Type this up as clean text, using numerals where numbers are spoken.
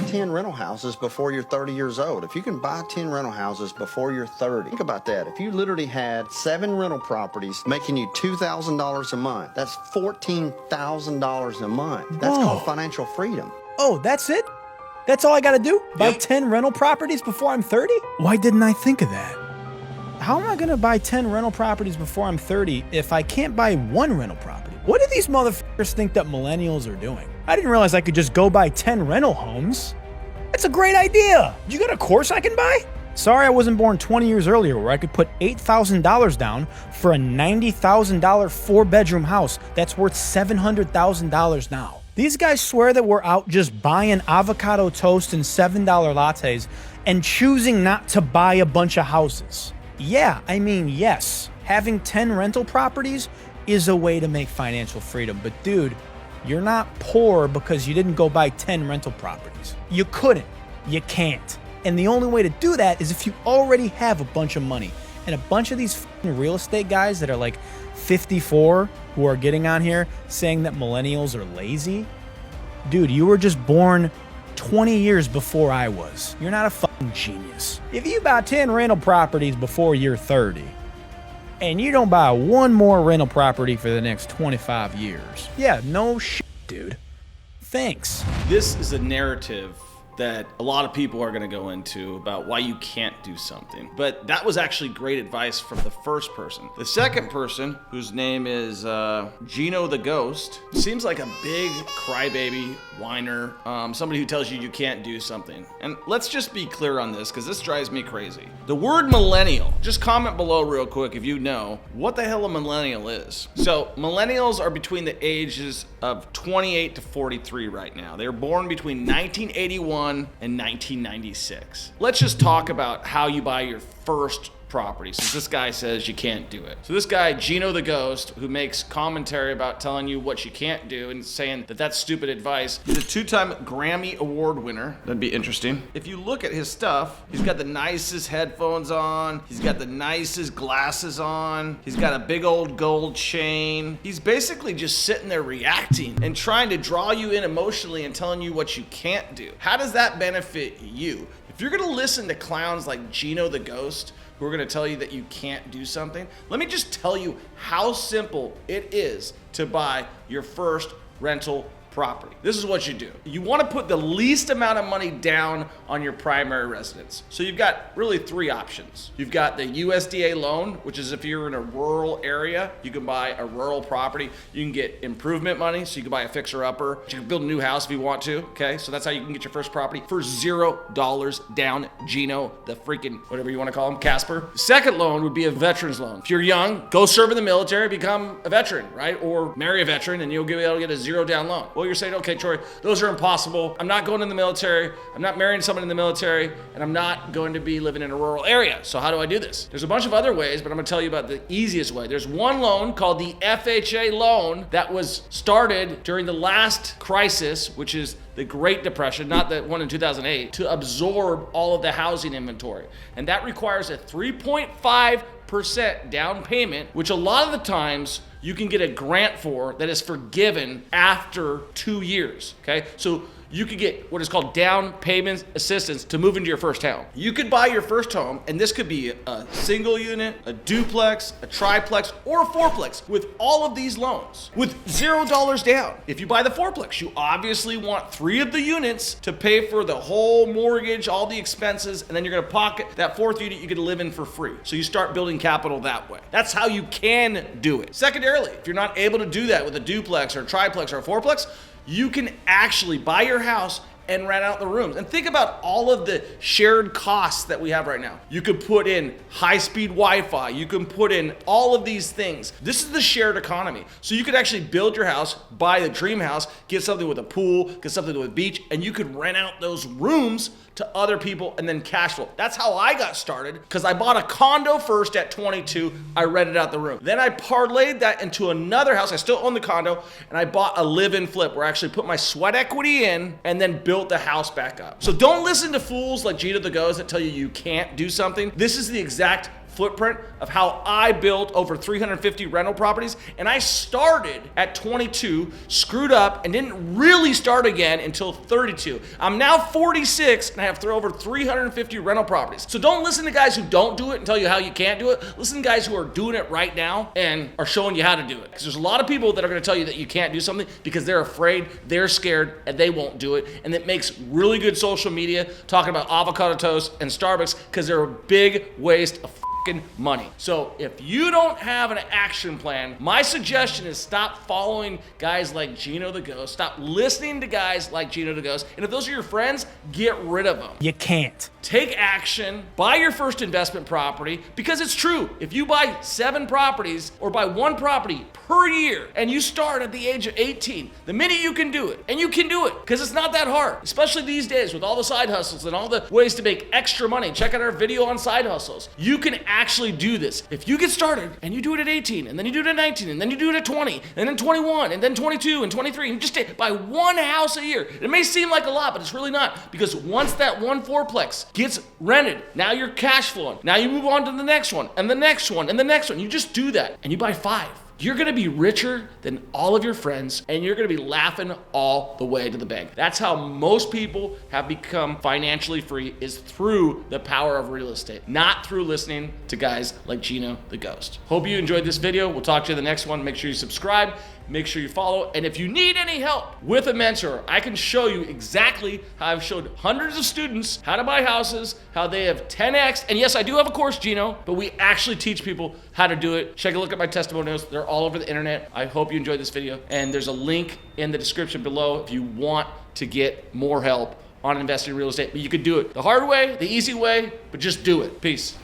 10 rental houses before you're 30 years old. If you can buy 10 rental houses before you're 30, think about that. If you literally had 7 rental properties making you $2,000 a month, that's $14,000 a month. That's called financial freedom. Oh, that's it? That's all I gotta do? Buy 10 rental properties before I'm 30? Why didn't I think of that? How am I gonna buy 10 rental properties before I'm 30 if I can't buy 1 rental property? What do these motherfuckers think that millennials are doing? I didn't realize I could just go buy 10 rental homes. That's a great idea. You got a course I can buy? Sorry I wasn't born 20 years earlier where I could put $8,000 down for a $90,000 4-bedroom house that's worth $700,000 now. These guys swear that we're out just buying avocado toast and $7 lattes and choosing not to buy a bunch of houses. Yeah, I mean, yes, having 10 rental properties is a way to make financial freedom. But dude, you're not poor because you didn't go buy 10 rental properties. You couldn't. You can't. And the only way to do that is if you already have a bunch of money. And a bunch of these real estate guys that are like 54 who are getting on here saying that millennials are lazy. Dude, you were just born 20 years before I was. You're not a fucking genius. If you buy 10 rental properties before you're 30, and you don't buy 1 more rental property for the next 25 years, yeah, no shit, dude. Thanks. This is a narrative that a lot of people are going to go into about why you can't do something. But that was actually great advice from the first person. The second person, whose name is Ginotheghost, seems like a big crybaby, whiner, somebody who tells you can't do something. And let's just be clear on this, because this drives me crazy. The word millennial, just comment below real quick if you know what the hell a millennial is. So millennials are between the ages of 28 to 43 right now. They were born between 1981 and 1996. Let's just talk about how you buy your first property, since this guy says you can't do it. So this guy, Ginotheghost, who makes commentary about telling you what you can't do and saying that that's stupid advice, he's a 2-time Grammy Award winner. That'd be interesting. If you look at his stuff, he's got the nicest headphones on, he's got the nicest glasses on, he's got a big old gold chain. He's basically just sitting there reacting and trying to draw you in emotionally and telling you what you can't do. How does that benefit you? If you're gonna listen to clowns like Ginotheghost, who are gonna tell you that you can't do something, let me just tell you how simple it is to buy your first rental property. This is what you do. You want to put the least amount of money down on your primary residence. So you've got really 3 options. You've got the USDA loan, which is if you're in a rural area, you can buy a rural property. You can get improvement money, so you can buy a fixer-upper. You can build a new house if you want to, okay? So that's how you can get your first property for $0 down. Gino, the freaking, whatever you want to call him, Casper. The second loan would be a veteran's loan. If you're young, go serve in the military, become a veteran, right? Or marry a veteran and you'll be able to get a $0 down loan. Well, you're saying, okay, Troy, those are impossible. I'm not going in the military. I'm not marrying someone in the military, and I'm not going to be living in a rural area. So how do I do this? There's a bunch of other ways, but I'm gonna tell you about the easiest way. There's one loan called the FHA loan that was started during the last crisis, which is the Great Depression, not the one in 2008, to absorb all of the housing inventory. And that requires a 3.5% down payment, which a lot of the times you can get a grant for that is forgiven after 2 years, okay? So you could get what is called down payment assistance to move into your first home. You could buy your first home, and this could be a single unit, a duplex, a triplex, or a fourplex with all of these loans with $0 down. If you buy the fourplex, you obviously want 3 of the units to pay for the whole mortgage, all the expenses, and then you're gonna pocket that 4th unit you get to live in for free. So you start building capital that way. That's how you can do it. Secondarily, if you're not able to do that with a duplex or a triplex or a fourplex, you can actually buy your house and rent out the rooms. And think about all of the shared costs that we have right now. You could put in high-speed Wi-Fi. You can put in all of these things. This is the shared economy. So you could actually build your house, buy the dream house, get something with a pool, get something with a beach, and you could rent out those rooms to other people and then cash flow. That's how I got started, because I bought a condo first at 22. I rented out the room. Then I parlayed that into another house. I still own the condo, and I bought a live-in flip where I actually put my sweat equity in and then built the house back up. So don't listen to fools like Ginotheghost that tell you you can't do something. This is the exact footprint of how I built over 350 rental properties. And I started at 22, screwed up, and didn't really start again until 32. I'm now 46 and I have over 350 rental properties. So don't listen to guys who don't do it and tell you how you can't do it. Listen to guys who are doing it right now and are showing you how to do it. Because there's a lot of people that are going to tell you that you can't do something because they're afraid, they're scared, and they won't do it. And it makes really good social media talking about avocado toast and Starbucks because they're a big waste of money. So if you don't have an action plan, my suggestion is stop following guys like Gino the Ghost. Stop listening to guys like Gino the Ghost. And if those are your friends, get rid of them. You can't. Take action, buy your first investment property, because it's true. If you buy 7 properties or buy 1 property per year and you start at the age of 18, the minute you can do it, and you can do it because it's not that hard, especially these days with all the side hustles and all the ways to make extra money. Check out our video on side hustles. You can actually do this. If you get started and you do it at 18 and then you do it at 19 and then you do it at 20 and then 21 and then 22 and 23 and you just buy 1 house a year. It may seem like a lot, but it's really not, because once that 1 fourplex gets rented, now you're cash flowing. Now you move on to the next one and the next one and the next one. You just do that and you buy 5. You're gonna be richer than all of your friends and you're gonna be laughing all the way to the bank. That's how most people have become financially free, is through the power of real estate, not through listening to guys like Gino the Ghost. Hope you enjoyed this video. We'll talk to you in the next one. Make sure you subscribe, make sure you follow, and if you need any help with a mentor, I can show you exactly how I've showed hundreds of students how to buy houses, how they have 10x, and yes, I do have a course, Gino, but we actually teach people how to do it. Take a look at my testimonials. They're all over the internet. I hope you enjoyed this video, and there's a link in the description below if you want to get more help on investing in real estate. But you could do it the hard way, the easy way, but just do it. Peace.